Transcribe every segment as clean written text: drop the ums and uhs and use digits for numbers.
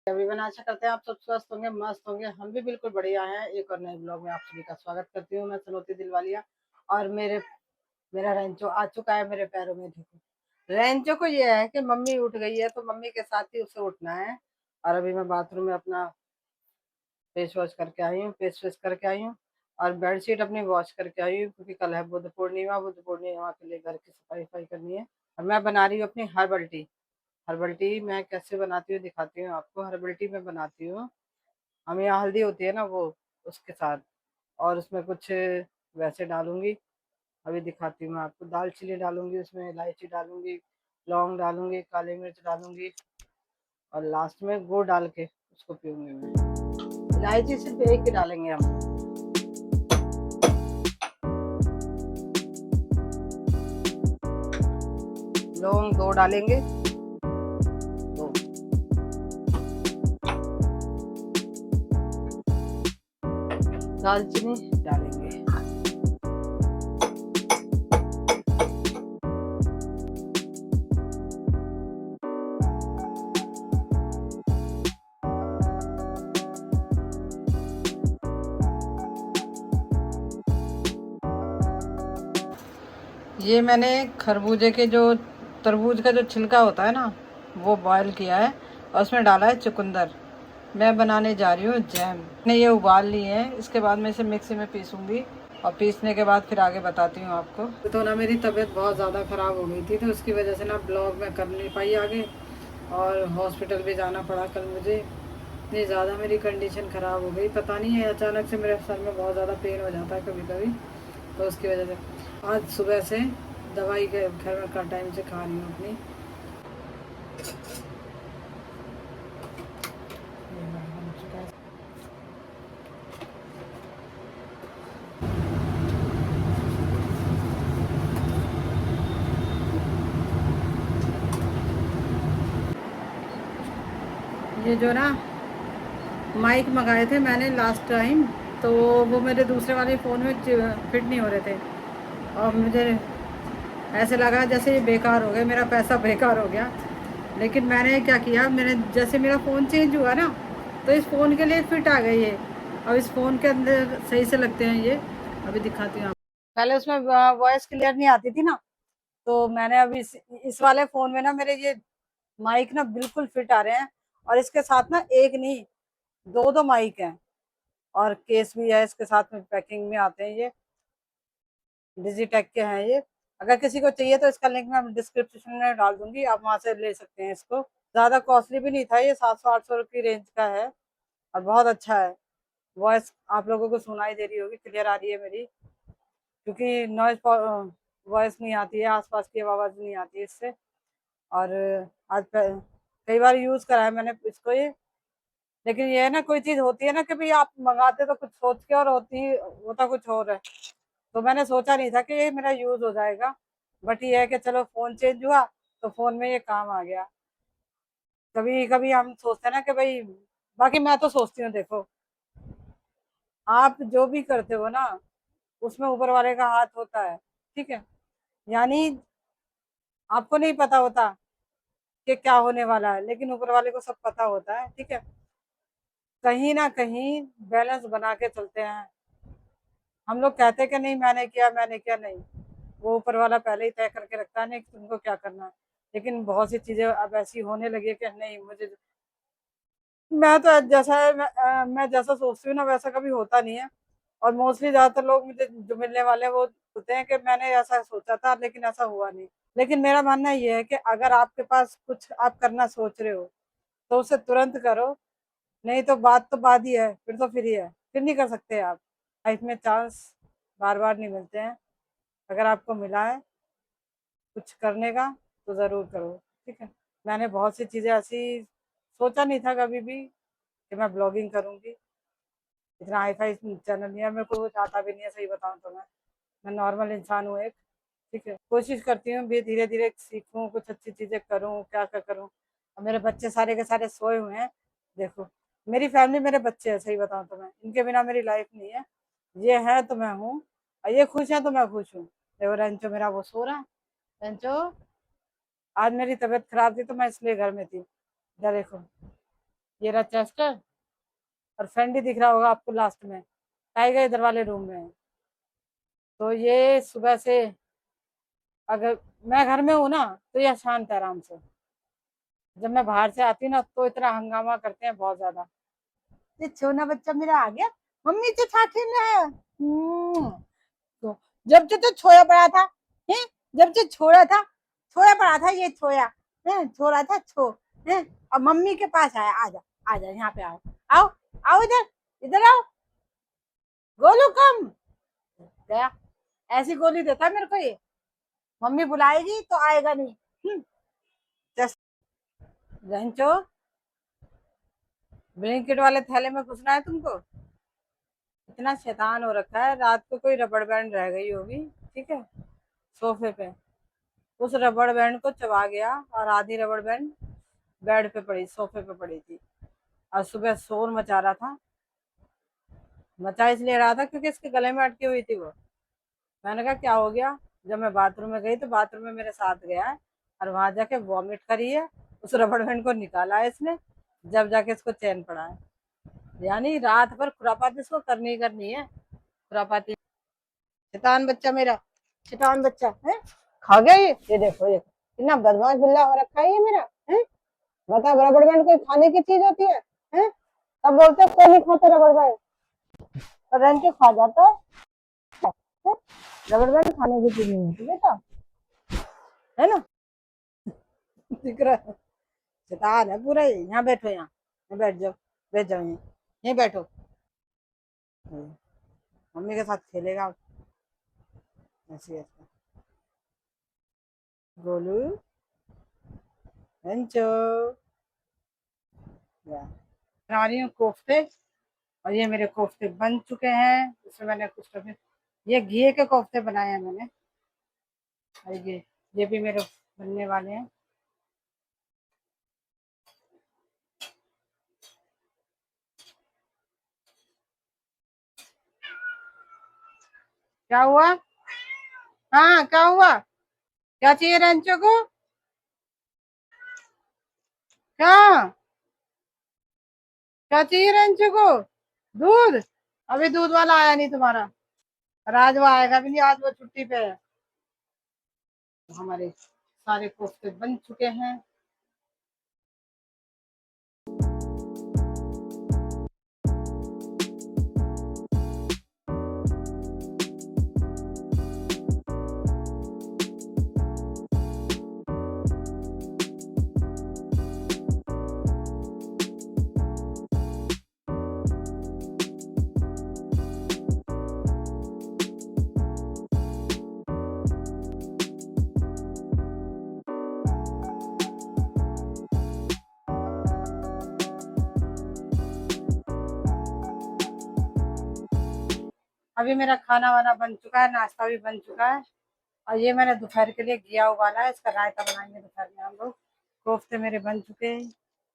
Everyone, आशा करते हैं आप सब स्वस्थ होंगे, मस्त होंगे। हम भी बिल्कुल बढ़िया हैं। एक और नए ब्लॉग में आप सभी का स्वागत करती हूँ। मैं सनोती दिलवालिया और मेरा रेंचो आ चुका है मेरे पैरों में। देखो, रेंचो को ये है कि मम्मी उठ गई है तो मम्मी के साथ ही उसे उठना है। और अभी मैं बाथरूम में अपना फेस वॉश करके आई हूँ, फेस वॉश करके आई हूँ और बेडशीट अपनी वॉश करके आई हूँ, क्योंकि कल है बुद्ध पूर्णिमा। बुद्ध पूर्णिमा के लिए घर की सफाई वफाई करनी है। और मैं बना रही हूँ अपनी हर्बल टी। हर्बल टी मैं कैसे बनाती हूँ दिखाती हूँ आपको। हर्बल टी मैं बनाती हूँ, हमें यहाँ हल्दी होती है ना, वो उसके साथ, और उसमें कुछ वैसे डालूंगी। अभी दिखाती हूँ मैं आपको। दालचीनी डालूंगी, उसमें इलायची डालूंगी, लौंग डालूंगी, काली मिर्च डालूंगी और लास्ट में गुड़ डाल के उसको पीऊंगी मैं। इलायची सिर्फ एक ही डालेंगे हम। लौंग दो डालेंगे, दो। दालचीनी डालेंगे। ये मैंने खरबूजे के जो तरबूज का जो छिलका होता है ना, वो बॉयल किया है और उसमें डाला है चुकंदर। मैं बनाने जा रही हूँ जैम। मैंने ये उबाल ली है, इसके बाद मैं इसे मिक्सी में पीसूंगी और पीसने के बाद फिर आगे बताती हूँ आपको। तो ना मेरी तबीयत बहुत ज़्यादा ख़राब हो गई थी, तो उसकी वजह से ना ब्लॉग में कर नहीं पाई आगे, और हॉस्पिटल भी जाना पड़ा कल मुझे। इतनी ज़्यादा मेरी कंडीशन ख़राब हो गई, पता नहीं है, अचानक से मेरे सर में बहुत ज़्यादा पेन हो जाता है कभी कभी, तो उसकी वजह से आज सुबह से दवाई के घर में का टाइम से खा रही हूँ अपनी। ये जो ना माइक मंगाए थे मैंने लास्ट टाइम, तो वो मेरे दूसरे वाले फ़ोन में फिट नहीं हो रहे थे और मुझे ऐसे लगा जैसे ये बेकार हो गए, मेरा पैसा बेकार हो गया। लेकिन मैंने क्या किया, मैंने जैसे मेरा फ़ोन चेंज हुआ ना, तो इस फ़ोन के लिए फिट आ गई है। अब इस फ़ोन के अंदर सही से लगते हैं ये। अभी दिखाती हूँ आपको। पहले उसमें वॉइस क्लियर नहीं आती थी ना, तो मैंने अभी इस वाले फ़ोन में ना मेरे ये माइक ना बिल्कुल फिट आ रहे हैं। और इसके साथ ना एक नहीं, दो दो माइक हैं और केस भी है इसके साथ में, पैकिंग में आते हैं ये। डिजिटेक के हैं ये। अगर किसी को चाहिए तो इसका लिंक मैं डिस्क्रिप्शन में डाल दूंगी, आप वहां से ले सकते हैं इसको। ज्यादा कॉस्टली भी नहीं था ये, 700-800 की रेंज का है और बहुत अच्छा है। वॉइस आप लोगों को सुनाई दे रही होगी, क्लियर आ रही है मेरी, क्योंकि नॉइज वॉइस नहीं आती है, आसपास की आवाज नहीं आती है इससे। और आज कई बार यूज करा है मैंने इसको ये। लेकिन ये है ना, कोई चीज होती है ना कि भाई आप मंगाते तो कुछ सोच के और होता कुछ और है। तो मैंने सोचा नहीं था कि ये मेरा यूज हो जाएगा, बट ये है कि चलो फोन चेंज हुआ तो फोन में ये काम आ गया। कभी कभी हम सोचते हैं ना कि भाई, बाकी मैं तो सोचती हूँ, देखो आप जो भी करते हो ना, उसमें ऊपर वाले का हाथ होता है, ठीक है। यानी आपको नहीं पता होता कि क्या होने वाला है, लेकिन ऊपर वाले को सब पता होता है, ठीक है। कहीं ना कहीं बैलेंस बना के चलते हैं। हम लोग कहते हैं कि नहीं मैंने किया, मैंने किया, नहीं, वो ऊपर वाला पहले ही तय करके रखता है नहीं कि तुमको क्या करना है। लेकिन बहुत सी चीजें अब ऐसी होने लगी है कि नहीं, मुझे, मैं तो जैसा है, मैं जैसा सोचती हूँ ना वैसा कभी होता नहीं है। और मोस्टली ज्यादातर लोग मुझे जो मिलने वाले हैं वो बोलते हैं कि मैंने ऐसा सोचा था लेकिन ऐसा हुआ नहीं। लेकिन मेरा मानना ये है कि अगर आपके पास कुछ आप करना सोच रहे हो तो उसे तुरंत करो, नहीं तो बात तो बात ही है, फिर तो फिर ही है, फिर नहीं कर सकते आप। लाइफ में चांस बार बार नहीं मिलते हैं, अगर आपको मिला है कुछ करने का तो ज़रूर करो, ठीक है। मैंने बहुत सी चीज़ें ऐसी सोचा नहीं था कभी भी कि मैं ब्लॉगिंग करूँगी। इतना हाई फाई चैनल नहीं है, मेरे को कुछ आता भी नहीं है, सही बताऊँ तो मैं नॉर्मल इंसान हूँ एक, ठीक है। कोशिश करती हूँ भी धीरे धीरे सीखूँ, कुछ अच्छी चीज़ें करूँ, क्या क्या करूँ। और मेरे बच्चे सारे के सारे सोए हुए हैं, देखो। मेरी फैमिली मेरे बच्चे हैं, सही बताऊँ तो मैं, इनके बिना मेरी लाइफ नहीं है। ये है तो मैं हूँ, और ये खुश है तो मैं खुश हूँ। देखो रेंचो मेरा वो सो रहा है। रेंचो, आज मेरी तबीयत खराब थी तो मैं इसलिए घर में थी, इधर देखो। ये रहा चेस्टर, और फेंडी दिख रहा होगा आपको लास्ट में, टाइगर इधर वाले रूम में है। तो ये सुबह से, अगर मैं घर में हूँ ना तो ये शांत है आराम से। जब मैं बाहर से आती हूँ ना तो इतना हंगामा करते हैं बहुत ज्यादा। ये छोना बच्चा मेरा आ गया, मम्मी से छा खेलना है। तो जब से तो छोया पड़ा था, है, जब से छोड़ा था, छोया पड़ा था ये छोया, है छोड़ा था छो, है। अब मम्मी के पास आया, आजा, आजा यहाँ पे आओ, आओ, आओ इधर, इधर आओ, गोलू कम गया। ऐसी गोली देता है मेरे को ये, मम्मी बुलाएगी तो आएगा नहीं। जस्ट रंचो, ब्लैंकेट वाले थैले में घुसना है तुमको। इतना शैतान हो रखा है, रात को कोई रबड़ बैंड रह गई होगी, ठीक है, सोफे पे, उस रबड़ बैंड को चबा गया, और आधी रबड़ बैंड बेड पे पड़ी, सोफे पे पड़ी थी। और सुबह शोर मचा रहा था, मचा इसलिए रहा था क्योंकि इसके गले में अटकी हुई थी वो। मैंने कहा क्या हो गया, जब मैं बाथरूम में गई तो बाथरूम में मेरे साथ गया है, और वहां जाके वॉमिट करी है, उस रबड़ बैंड को निकाला है इसने, जब जाके इसको चैन पड़ा है। यानी रात भर खुरापाती इसको करनी ही करनी है, खुरापाती। शैतान बच्चा मेरा, शैतान बच्चा है, खा गया ये देखो, ये कितना बदमाश बिल्ला हो रखा है ये मेरा, है। बता, रबड़ बैंड कोई खाने की चीज होती है? तब बोलते हैं कोई नहीं खाता रबड़ बैंड, और रंग के खा जाता है? रबड़ बैंड खाने की चीज नहीं होती बेटा, है ना। दिख रहा है, शैतान है पूरा ये। यहाँ बैठो, यहाँ बैठ जाओ, बैठ जाओ, यहीं बैठो, मम्मी के साथ खेलेगा ऐसे ऐसे। गोलू, रंचो, बना रही हूँ कोफ्ते, और ये मेरे कोफ्ते बन चुके हैं। इसमें मैंने कुछ कभी, ये घी के कोफ्ते बनाए हैं मैंने, और ये भी मेरे बनने वाले हैं। क्या हुआ? हाँ क्या हुआ? क्या चाहिए रंचो को? क्या, क्या चाहिए रंचो को? दूध? अभी दूध वाला आया नहीं तुम्हारा, और आज वो आएगा भी नहीं, आज वो छुट्टी पे है। हमारे सारे कोफ्ते बन चुके हैं। अभी मेरा खाना वाना बन चुका है, नाश्ता भी बन चुका है, और ये मैंने दोपहर के लिए घिया उबाला है, इसका रायता बनाएंगे दोपहर में हम लोग। कोफ्ते मेरे बन चुके हैं,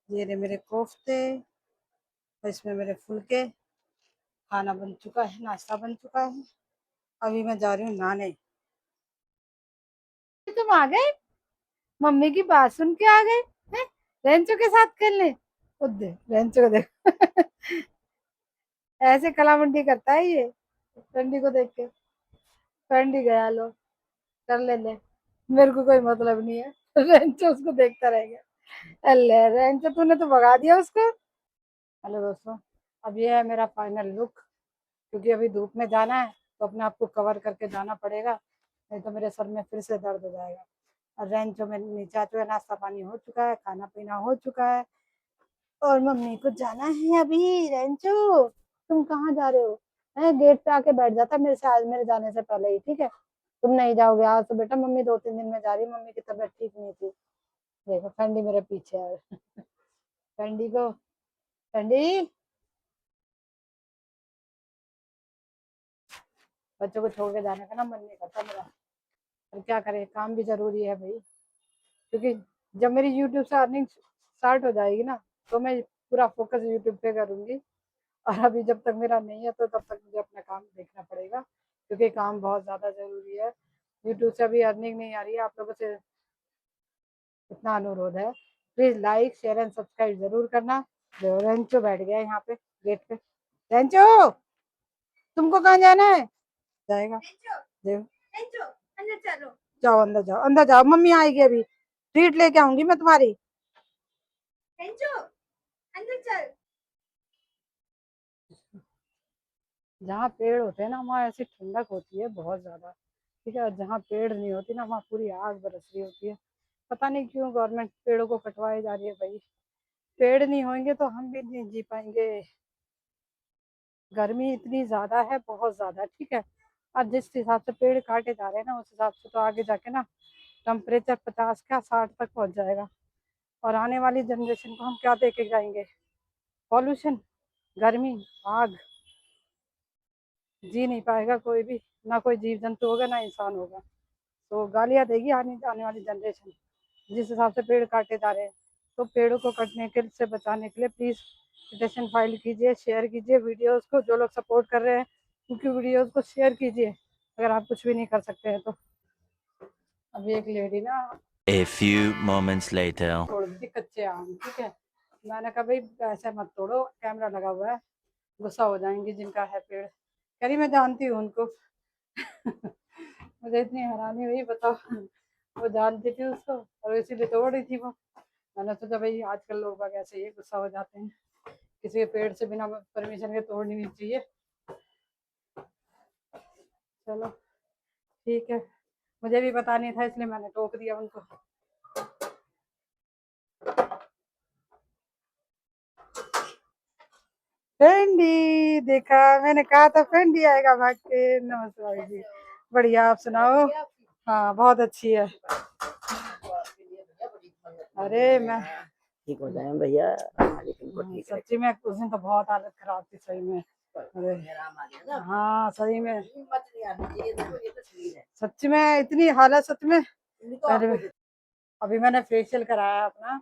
ये रहे मेरे कोफ्ते, और इसमें मेरे फुलके। खाना बन चुका है, नाश्ता बन चुका है, अभी मैं जा रही हूँ नहाने। तुम आ गए, मम्मी की बात सुन के आ गए हैं, रेंचो के साथ खेलने। खुद दे रेंचो को देख ऐसे कलामंडी करता है ये, ठंडी को देख के। ठंडी गया, लो कर ले, मेरे को कोई मतलब नहीं है। रेंचो उसको देखता रह गया। अल्ले रेंचो, तूने तो भगा दिया उसको। हेलो दोस्तों, अब ये है मेरा फाइनल लुक, क्योंकि अभी धूप में जाना है तो अपने आप को कवर करके जाना पड़ेगा, नहीं तो मेरे सर में फिर से दर्द हो जाएगा। और रेंचो में नीचे आ चुका है, नाश्ता पानी हो चुका है, खाना पीना हो चुका है, और मम्मी को जाना है अभी। रेंचो, तुम कहाँ जा रहे हो? गेट पे आके बैठ जाता मेरे से, आज मेरे जाने से पहले ही, ठीक है। तुम नहीं जाओगे आज तो बेटा, मम्मी 2-3 दिन में जा रही है, मम्मी की तबीयत ठीक नहीं थी। देखो ठंडी मेरे पीछे है। ठंडी को, ठंडी, बच्चों को छोड़ के जाने का ना मन नहीं करता मेरा, पर क्या करें, काम भी जरूरी है भाई। क्योंकि जब मेरी यूट्यूब से अर्निंग स्टार्ट हो जाएगी ना, तो मैं पूरा फोकस यूट्यूब पे करूंगी। और अभी जब तक मेरा नहीं है तो तब तक मुझे अपना काम देखना पड़ेगा, क्योंकि काम बहुत ज़्यादा ज़रूरी है। यूट्यूब से अभी अर्निंग नहीं आ रही है, आप लोगों से इतना अनुरोध है, please like share and subscribe ज़रूर करना। रेंचो बैठ गया यहाँ पे गेट पे। रेंचो, तुमको कहाँ जाना है? जाएगा, देखो। अंदर चलो, जाओ अंदर जाओ, अंदर जाओ, मम्मी आएगी अभी, ट्रीट लेके आऊंगी मैं तुम्हारी। रेंचो, अंदर चल। जहाँ पेड़ होते हैं ना वहाँ ऐसी ठंडक होती है बहुत ज्यादा, ठीक है। और जहाँ पेड़ नहीं होती ना वहाँ पूरी आग बरस रही होती है। पता नहीं क्यों गवर्नमेंट पेड़ों को कटवाए जा रही है भाई। पेड़ नहीं होंगे तो हम भी नहीं जी पाएंगे। गर्मी इतनी ज्यादा है, बहुत ज्यादा, ठीक है। और जिस हिसाब से पेड़ काटे जा रहे हैं ना उस हिसाब से तो आगे जाके ना टेम्परेचर 50 का 60 तक पहुंच जाएगा। और आने वाली जनरेशन को हम क्या दे के जाएंगे? पॉल्यूशन, गर्मी, आग। जी नहीं पाएगा कोई भी, ना कोई जीव जंतु होगा ना इंसान होगा। तो गालियाँ देगी आने वाली जनरेशन जिस हिसाब से पेड़ काटे जा रहे हैं। तो पेड़ों को कटने के से बचाने के लिए प्लीज़ पिटिशन फाइल कीजिए, शेयर कीजिए वीडियोस को। जो लोग सपोर्ट कर रहे हैं उनकी वीडियोस को शेयर कीजिए, अगर आप कुछ भी नहीं कर सकते हैं तो। अभी एक लेडी ना A few moments later. तोड़ दी कच्चे आम, ठीक है। मैंने कहा भाई ऐसे मत तोड़ो, कैमरा लगा हुआ है, गुस्सा हो जाएंगी जिनका है पेड़। कह रही मैं जानती हूँ उनको। मुझे इतनी हैरानी हुई, बताओ। वो जानती थी उसको और इसीलिए तोड़ रही थी वो। मैंने सोचा भाई आजकल लोग बाग ऐसे ही गुस्सा हो जाते हैं, किसी के पेड़ से बिना परमिशन के तोड़नी नहीं चाहिए। चलो ठीक है, मुझे भी पता नहीं था इसलिए मैंने टोक दिया उनको। फेंडी देखा, मैंने कहा था फेंडी आएगा भाग के। नमस्कार जी, बढ़िया, आप सुनाओ? हाँ बहुत अच्छी है। अरे मैं ठीक हो जाए भैया, सच्ची में उस दिन तो बहुत हालत खराब थी सही में। अरे हाँ सही में, सच्ची में इतनी हालत, सच में। अभी मैंने फेशियल कराया अपना,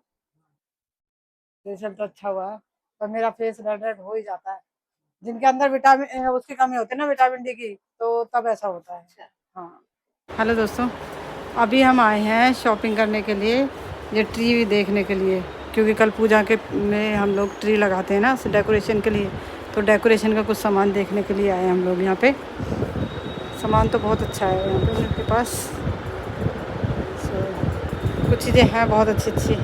फेशियल तो अच्छा हुआ है, पर मेरा फेस रेड रेड हो ही जाता है। जिनके अंदर विटामिन उसकी कमी होती है ना, विटामिन डी की, तो तब ऐसा होता है। हाँ हेलो दोस्तों, अभी हम आए हैं शॉपिंग करने के लिए, ये ट्री देखने के लिए, क्योंकि कल पूजा के में हम लोग ट्री लगाते हैं ना डेकोरेशन के लिए। तो डेकोरेशन का कुछ सामान देखने के लिए आए हम लोग यहाँ पे। सामान तो बहुत अच्छा है यहाँ पे उनके पास। कुछ चीज़ें हैं बहुत अच्छी अच्छी।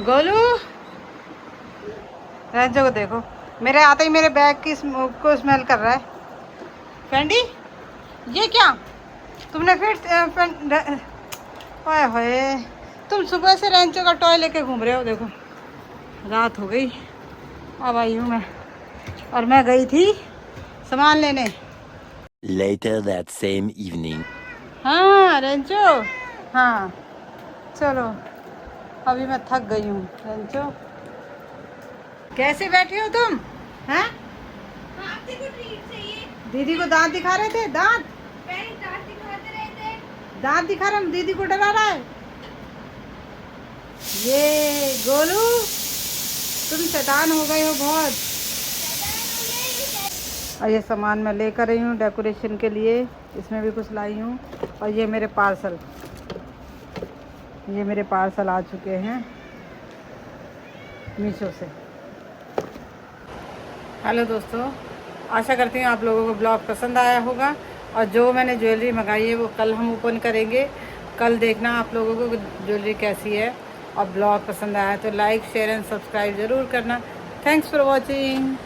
गोलू, रंजो को देखो, मेरे आते ही मेरे बैग की को स्मेल कर रहा है। फेंडी ये क्या तुमने फिर ओए होए, तुम सुबह से रेंचो का टॉय लेके घूम रहे हो। देखो रात हो गई, अब आई हूँ मैं, और मैं गई थी सामान लेने। Later that same evening. हाँ रेंचो, हाँ चलो, अभी मैं थक गई हूँ। रेंचो कैसे बैठी हो तुम? हैं? दीदी को दांत दिखा रहे थे, दांत दांत दिखा रहे, दीदी को डरा रहा है ये। गोलू तुम शैतान हो गए हो बहुत। और ये सामान मैं लेकर आई हूँ डेकोरेशन के लिए, इसमें भी कुछ लाई हूँ। और ये मेरे पार्सल आ चुके हैं मीशो से। हेलो दोस्तों, आशा करती हूँ आप लोगों को ब्लॉग पसंद आया होगा। और जो मैंने ज्वेलरी मंगाई है वो कल हम ओपन करेंगे। कल देखना आप लोगों को ज्वेलरी कैसी है। और ब्लॉग पसंद आया तो लाइक शेयर एंड सब्सक्राइब ज़रूर करना। Thanks for watching.